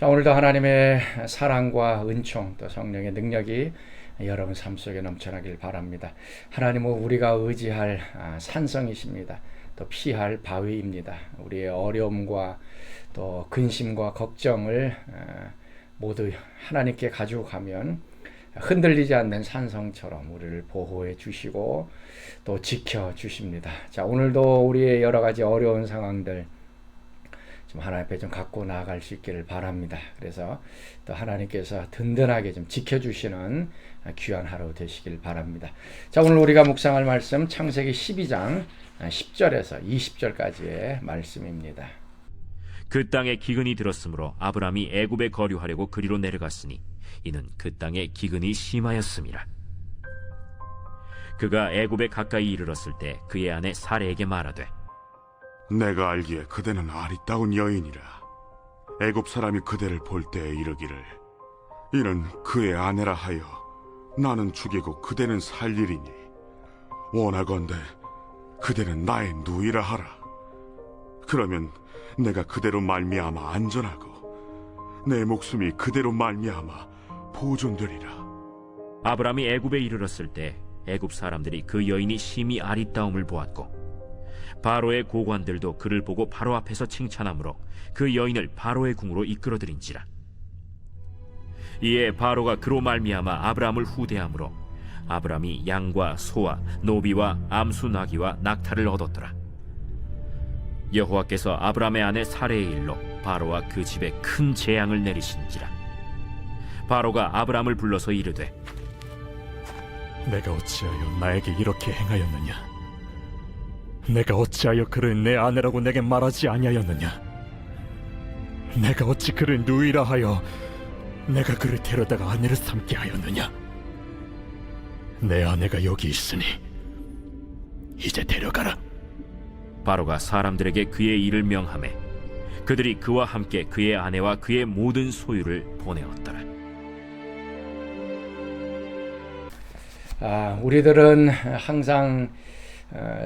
자, 오늘도 하나님의 사랑과 은총 또 성령의 능력이 여러분 삶 속에 넘쳐나길 바랍니다. 하나님은 우리가 의지할 산성이십니다. 또 피할 바위입니다. 우리의 어려움과 또 근심과 걱정을 모두 하나님께 가지고 가면 흔들리지 않는 산성처럼 우리를 보호해 주시고 또 지켜 주십니다. 자, 오늘도 우리의 여러 가지 어려운 상황들 좀 하나님 앞에 좀 갖고 나아갈 수 있기를 바랍니다. 그래서 또 하나님께서 든든하게 좀 지켜주시는 귀한 하루 되시길 바랍니다. 자, 오늘 우리가 묵상할 말씀 창세기 12장 10절에서 20절까지의 말씀입니다. 그 땅에 기근이 들었으므로 아브람이 애굽에 거류하려고 그리로 내려갔으니 이는 그 땅에 기근이 심하였음이라. 그가 애굽에 가까이 이르렀을 때 그의 아내 사레에게 말하되 내가 알기에 그대는 아리따운 여인이라. 애굽 사람이 그대를 볼 때에 이르기를 이는 그의 아내라 하여 나는 죽이고 그대는 살리리니 원하건대 그대는 나의 누이라 하라. 그러면 내가 그대로 말미암아 안전하고 내 목숨이 그대로 말미암아 보존되리라. 아브람이 애굽에 이르렀을 때 애굽 사람들이 그 여인이 심히 아리따움을 보았고 바로의 고관들도 그를 보고 바로 앞에서 칭찬하므로 그 여인을 바로의 궁으로 이끌어들인지라. 이에 바로가 그로 말미암아 아브람을 후대하므로 아브람이 양과 소와 노비와 암수 나귀와 낙타를 얻었더라. 여호와께서 아브람의 아내 사레의 일로 바로와 그 집에 큰 재앙을 내리신지라. 바로가 아브람을 불러서 이르되 내가 어찌하여 나에게 이렇게 행하였느냐? 내가 어찌하여 그를 내 아내라고 내게 말하지 아니하였느냐? 내가 어찌 그를 누이라 하여 내가 그를 데려다가 아내를 삼게 하였느냐? 내 아내가 여기 있으니 이제 데려가라. 바로가 사람들에게 그의 일을 명하매 그들이 그와 함께 그의 아내와 그의 모든 소유를 보내었더라. 우리들은 항상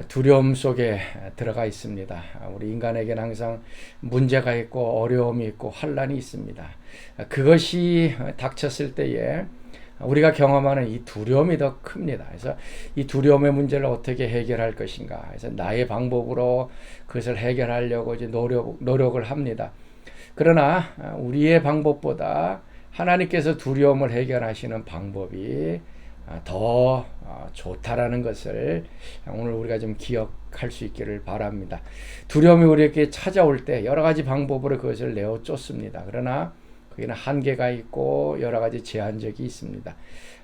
두려움 속에 들어가 있습니다. 우리 인간에게는 항상 문제가 있고 어려움이 있고 환란이 있습니다. 그것이 닥쳤을 때에 우리가 경험하는 이 두려움이 더 큽니다. 그래서 이 두려움의 문제를 어떻게 해결할 것인가. 그래서 나의 방법으로 그것을 해결하려고 이제 노력을 합니다. 그러나 우리의 방법보다 하나님께서 두려움을 해결하시는 방법이 더 좋다라는 것을 오늘 우리가 좀 기억할 수 있기를 바랍니다. 두려움이 우리에게 찾아올 때 여러 가지 방법으로 그것을 내어 쫓습니다. 그러나 거기는 한계가 있고 여러 가지 제한적이 있습니다.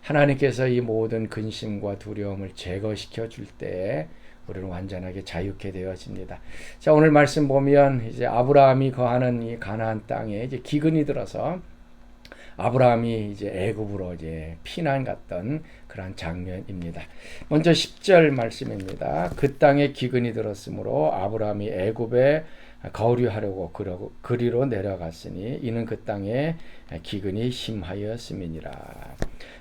하나님께서 이 모든 근심과 두려움을 제거시켜 줄 때 우리는 완전하게 자유케 되어집니다. 자, 오늘 말씀 보면 이제 아브라함이 거하는 이 가나안 땅에 이제 기근이 들어서 아브라함이 이제 애굽으로 이제 피난 갔던 그런 장면입니다. 먼저 10절 말씀입니다. 그 땅에 기근이 들었으므로 아브라함이 애굽에 거류하려고 그리로 내려갔으니 이는 그 땅에 기근이 심하였음이니라.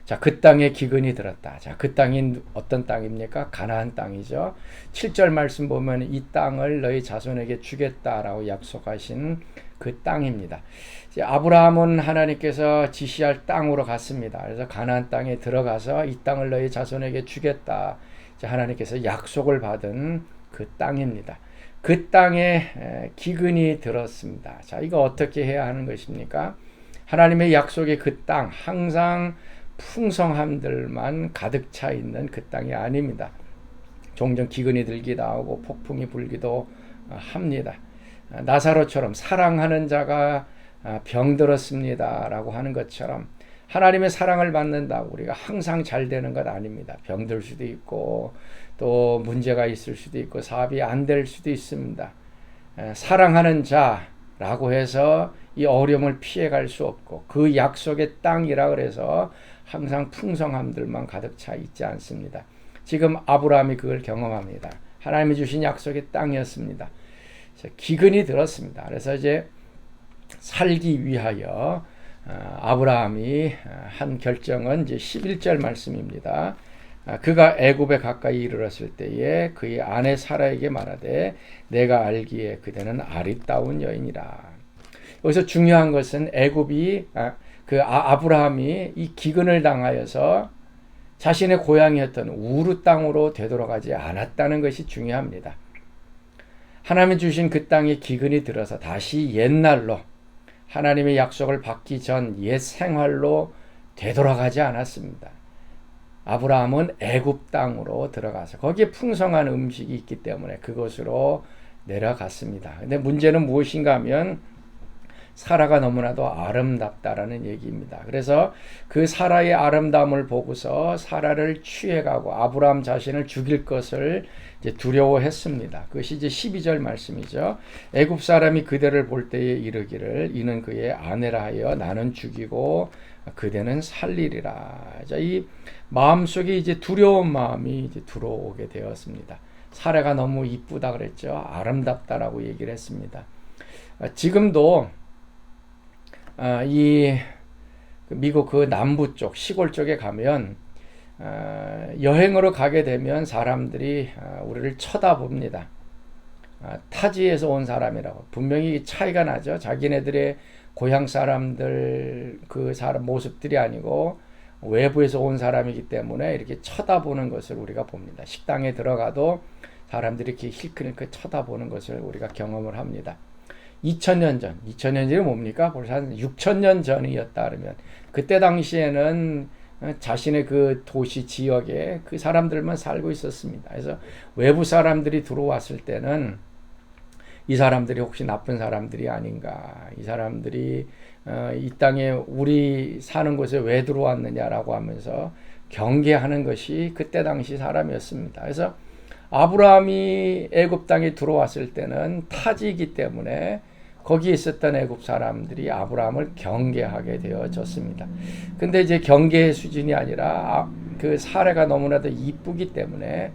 자, 그 땅에 기근이 들었다. 자, 그 땅이 어떤 땅입니까? 가나안 땅이죠. 7절 말씀 보면 이 땅을 너희 자손에게 주겠다라고 약속하신 그 땅입니다. 이제 아브라함은 하나님께서 지시할 땅으로 갔습니다. 그래서 가나안 땅에 들어가서 이 땅을 너희 자손에게 주겠다. 이제 하나님께서 약속을 받은 그 땅입니다. 그 땅에 기근이 들었습니다. 자, 이거 어떻게 해야 하는 것입니까? 하나님의 약속의 그 땅, 항상 풍성함들만 가득 차 있는 그 땅이 아닙니다. 종종 기근이 들기도 하고 폭풍이 불기도 합니다. 나사로처럼 사랑하는 자가 병들었습니다 라고 하는 것처럼 하나님의 사랑을 받는다고 우리가 항상 잘 되는 것 아닙니다. 병들 수도 있고 또 문제가 있을 수도 있고 사업이 안 될 수도 있습니다. 사랑하는 자라고 해서 이 어려움을 피해갈 수 없고 그 약속의 땅이라 그래서 항상 풍성함들만 가득 차 있지 않습니다. 지금 아브라함이 그걸 경험합니다. 하나님이 주신 약속의 땅이었습니다. 기근이 들었습니다. 그래서 이제 살기 위하여 아브라함이 한 결정은 이제 11절 말씀입니다. 그가 애굽에 가까이 이르렀을 때에 그의 아내 사라에게 말하되 내가 알기에 그대는 아리따운 여인이라. 여기서 중요한 것은 애굽이 아브라함이 이 기근을 당하여서 자신의 고향이었던 우르 땅으로 되돌아가지 않았다는 것이 중요합니다. 하나님이 주신 그 땅에 기근이 들어서 다시 옛날로 하나님의 약속을 받기 전 옛 생활로 되돌아가지 않았습니다. 아브라함은 애굽 땅으로 들어가서 거기에 풍성한 음식이 있기 때문에 그곳으로 내려갔습니다. 근데 문제는 무엇인가 하면 사라가 너무나도 아름답다라는 얘기입니다. 그래서 그 사라의 아름다움을 보고서 사라를 취해가고 아브라함 자신을 죽일 것을 이제 두려워했습니다. 그것이 이제 12절 말씀이죠. 애굽 사람이 그대를 볼 때에 이르기를 이는 그의 아내라 하여 나는 죽이고 그대는 살리리라. 자, 이 마음속에 이제 두려운 마음이 이제 들어오게 되었습니다. 사라가 너무 이쁘다 그랬죠. 아름답다라고 얘기를 했습니다. 지금도 이 미국 그 남부 쪽 시골 쪽에 가면 여행으로 가게 되면 사람들이 우리를 쳐다봅니다. 타지에서 온 사람이라고. 분명히 차이가 나죠. 자기네들의 고향 사람들 그 사람 모습들이 아니고 외부에서 온 사람이기 때문에 이렇게 쳐다보는 것을 우리가 봅니다. 식당에 들어가도 사람들이 이렇게 힐끗힐끗 쳐다보는 것을 우리가 경험을 합니다. 2000년 전이 뭡니까? 벌써 한 6000년 전이었다 그러면 그때 당시에는 자신의 그 도시 지역에 그 사람들만 살고 있었습니다. 그래서 외부 사람들이 들어왔을 때는 이 사람들이 혹시 나쁜 사람들이 아닌가, 이 사람들이 이 땅에 우리 사는 곳에 왜 들어왔느냐라고 하면서 경계하는 것이 그때 당시 사람이었습니다. 그래서 아브라함이 애굽 땅에 들어왔을 때는 타지이기 때문에 거기에 있었던 애굽 사람들이 아브라함을 경계하게 되어졌습니다. 근데 이제 경계의 수준이 아니라 그 사례가 너무나도 이쁘기 때문에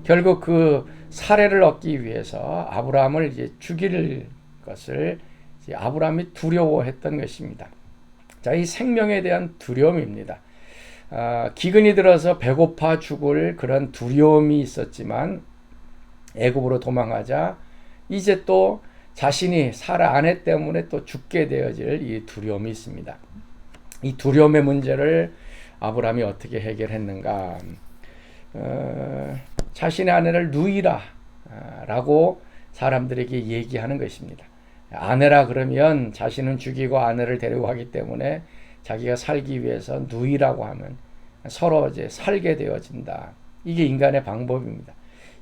결국 그 사례를 얻기 위해서 아브라함을 이제 죽일 것을 이제 아브라함이 두려워했던 것입니다. 자, 이 생명에 대한 두려움입니다. 기근이 들어서 배고파 죽을 그런 두려움이 있었지만 애굽으로 도망가자 이제 또 자신이 사라 아내 때문에 또 죽게 되어질 이 두려움이 있습니다. 이 두려움의 문제를 아브라함이 어떻게 해결했는가? 자신의 아내를 누이라 라고 사람들에게 얘기하는 것입니다. 아내라 그러면 자신은 죽이고 아내를 데리고 가기 때문에 자기가 살기 위해서 누이라고 하면 서로 이제 살게 되어진다. 이게 인간의 방법입니다.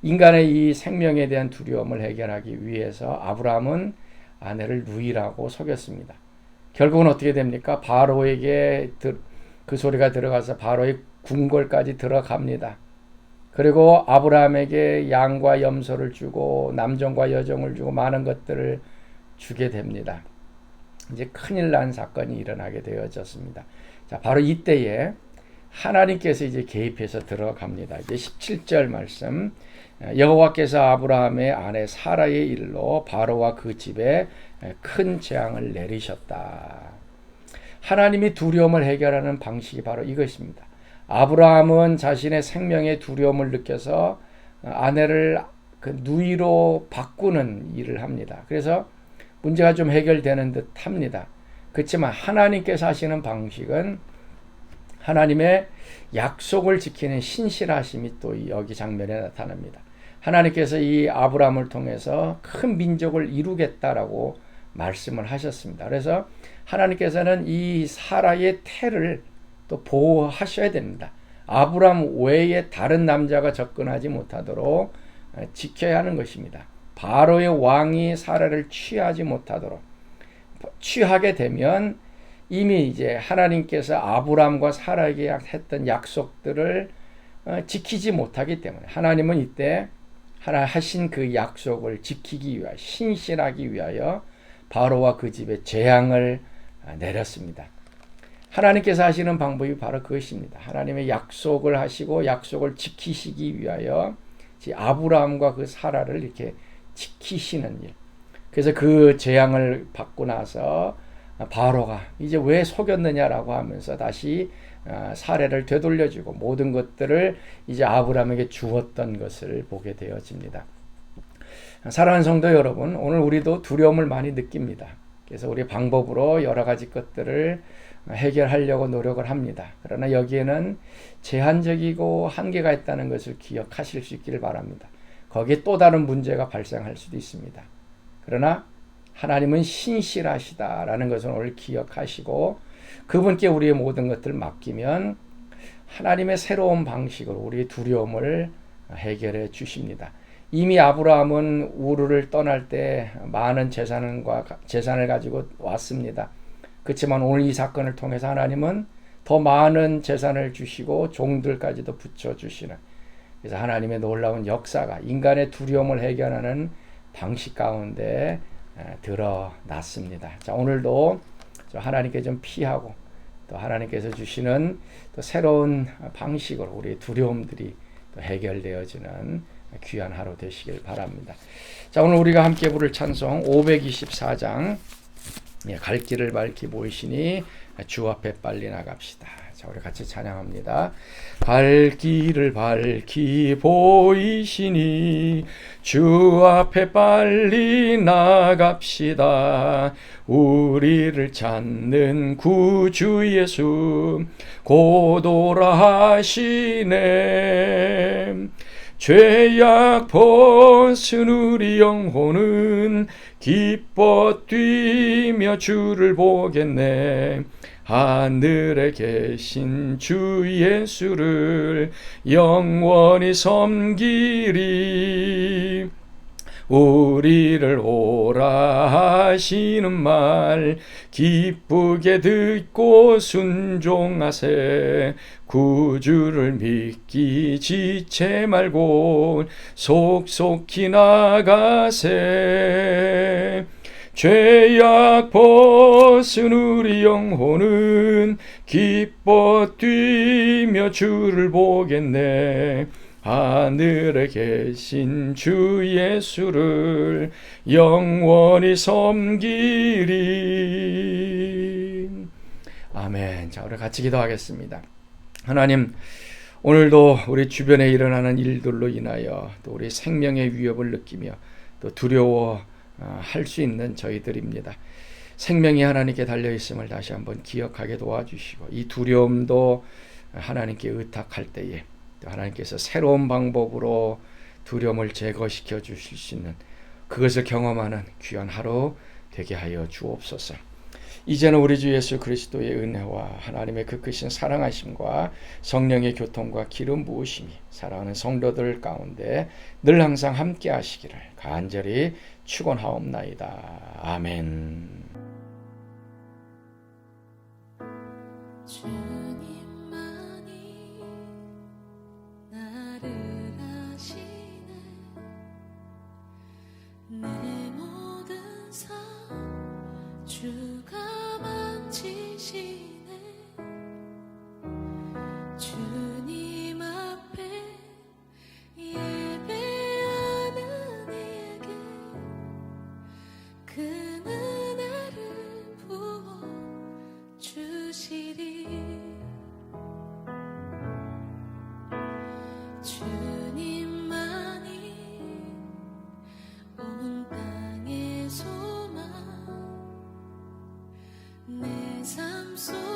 인간의 이 생명에 대한 두려움을 해결하기 위해서 아브라함은 아내를 누이라고 속였습니다. 결국은 어떻게 됩니까? 바로에게 그 소리가 들어가서 바로의 궁궐까지 들어갑니다. 그리고 아브라함에게 양과 염소를 주고 남종과 여종을 주고 많은 것들을 주게 됩니다. 이제 큰일 난 사건이 일어나게 되어졌습니다. 자, 바로 이때에 하나님께서 이제 개입해서 들어갑니다. 이제 17절 말씀. 여호와께서 아브라함의 아내 사라의 일로 바로와 그 집에 큰 재앙을 내리셨다. 하나님이 두려움을 해결하는 방식이 바로 이것입니다. 아브라함은 자신의 생명의 두려움을 느껴서 아내를 그 누이로 바꾸는 일을 합니다. 그래서 문제가 좀 해결되는 듯 합니다. 그렇지만 하나님께서 하시는 방식은 하나님의 약속을 지키는 신실하심이 또 여기 장면에 나타납니다. 하나님께서 이 아브라함을 통해서 큰 민족을 이루겠다라고 말씀을 하셨습니다. 그래서 하나님께서는 이 사라의 태를 또 보호하셔야 됩니다. 아브라함 외에 다른 남자가 접근하지 못하도록 지켜야 하는 것입니다. 바로의 왕이 사라를 취하지 못하도록 취하게 되면 이미 이제 하나님께서 아브라함과 사라에게 했던 약속들을 지키지 못하기 때문에 하나님은 이때 하나 하신 그 약속을 지키기 위하여 신실하기 위하여 바로와 그 집에 재앙을 내렸습니다. 하나님께서 하시는 방법이 바로 그것입니다. 하나님의 약속을 하시고 약속을 지키시기 위하여 아브라함과 그 사라를 이렇게 지키시는 일. 그래서 그 재앙을 받고 나서 바로가 이제 왜 속였느냐라고 하면서 다시 사례를 되돌려주고 모든 것들을 이제 아브라함에게 주었던 것을 보게 되어집니다. 사랑하는 성도 여러분, 오늘 우리도 두려움을 많이 느낍니다. 그래서 우리 방법으로 여러 가지 것들을 해결하려고 노력을 합니다. 그러나 여기에는 제한적이고 한계가 있다는 것을 기억하실 수 있기를 바랍니다. 거기에 또 다른 문제가 발생할 수도 있습니다. 그러나 하나님은 신실하시다라는 것을 오늘 기억하시고 그분께 우리의 모든 것들을 맡기면 하나님의 새로운 방식으로 우리의 두려움을 해결해 주십니다. 이미 아브라함은 우르를 떠날 때 많은 재산을 가지고 왔습니다. 그렇지만 오늘 이 사건을 통해서 하나님은 더 많은 재산을 주시고 종들까지도 붙여주시는, 그래서 하나님의 놀라운 역사가 인간의 두려움을 해결하는 방식 가운데 드러났습니다. 자, 오늘도 하나님께 좀 피하고 또 하나님께서 주시는 또 새로운 방식으로 우리의 두려움들이 또 해결되어지는 귀한 하루 되시길 바랍니다. 자, 오늘 우리가 함께 부를 찬송 524장 갈 길을 밝히 보이시니 주 앞에 빨리 나갑시다. 자, 우리 같이 찬양합니다. 갈 길을 밝히 보이시니 주 앞에 빨리 나갑시다. 우리를 찾는 구주 예수 곧 오라 하시네. 죄악 벗은 우리 영혼은 기뻐 뛰며 주를 보겠네. 하늘에 계신 주 예수를 영원히 섬기리. 우리를 오라 하시는 말 기쁘게 듣고 순종하세. 구주를 믿기 지체 말고 속속히 나가세. 죄악 벗은 우리 영혼은 기뻐 뛰며 주를 보겠네. 하늘에 계신 주 예수를 영원히 섬기리. 아멘. 자, 우리 같이 기도하겠습니다. 하나님, 오늘도 우리 주변에 일어나는 일들로 인하여 또 우리 생명의 위협을 느끼며 또 두려워할 수 있는 저희들입니다. 생명이 하나님께 달려있음을 다시 한번 기억하게 도와주시고 이 두려움도 하나님께 의탁할 때에 하나님께서 새로운 방법으로 두려움을 제거시켜 주실 수 있는 그것을 경험하는 귀한 하루 되게 하여 주옵소서. 이제는 우리 주 예수 그리스도의 은혜와 하나님의 그 크신 사랑하심과 성령의 교통과 기름 부으심이 사랑하는 성도들 가운데 늘 항상 함께 하시기를 간절히 축원하옵나이다. 아멘. 주님만이 나를 아시네. 내 모든 삶 주가 만지시네. 주님 앞에 예배하는 이에게 그 은혜를 부어 주시리. 주님만이 온 땅의 소망, 내 삶 속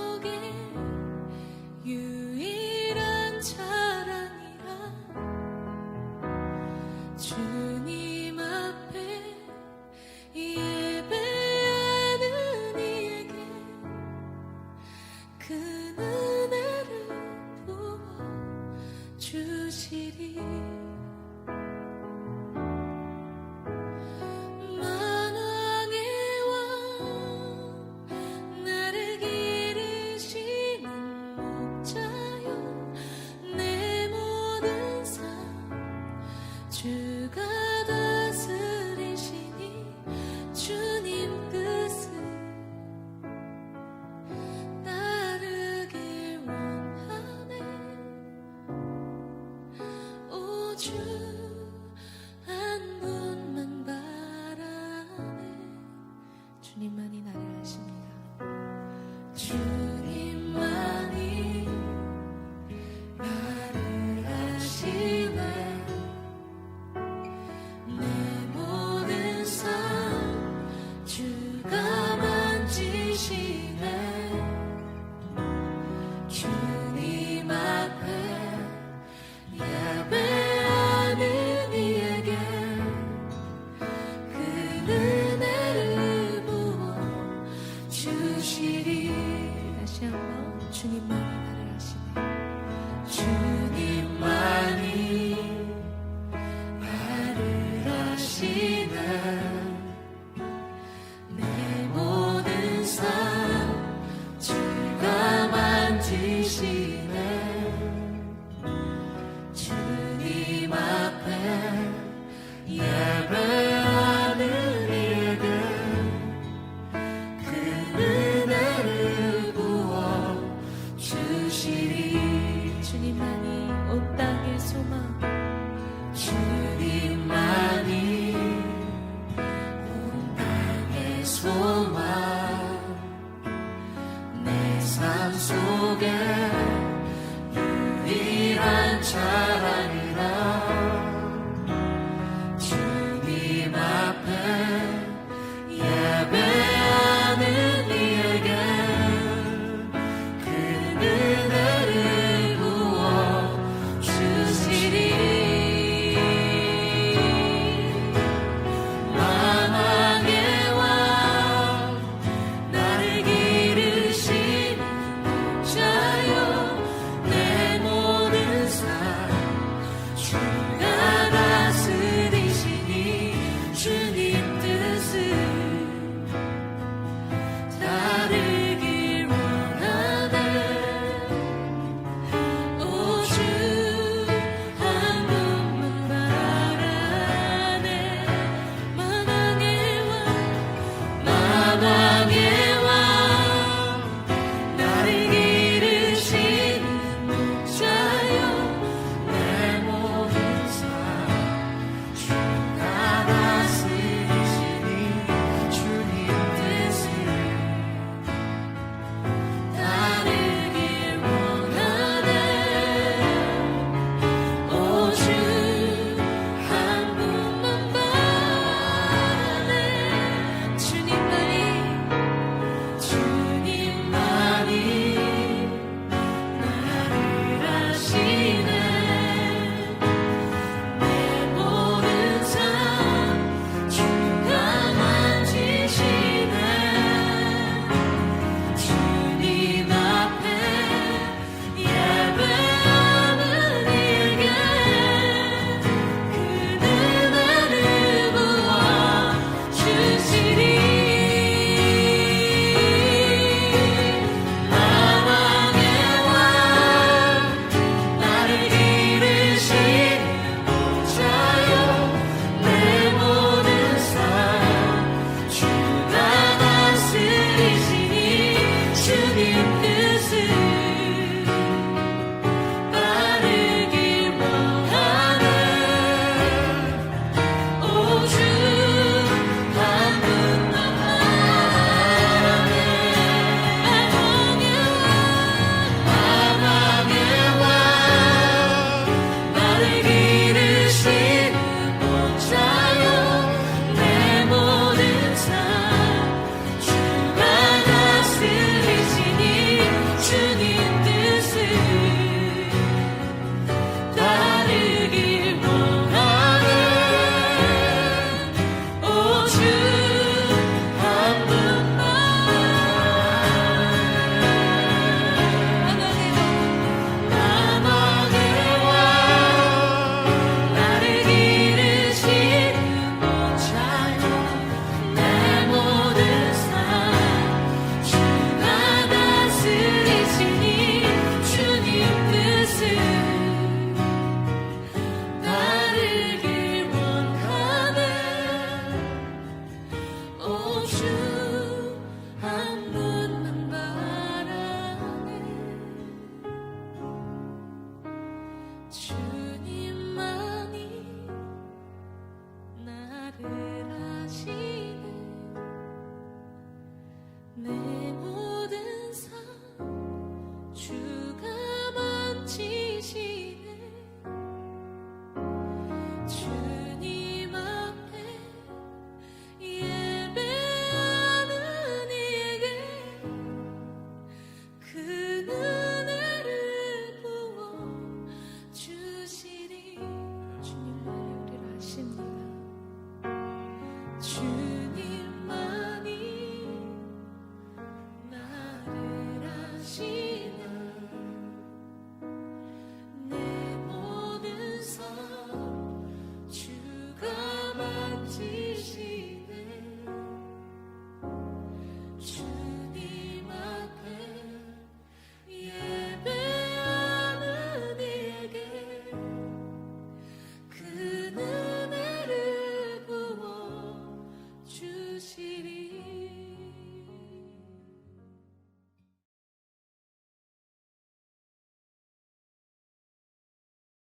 주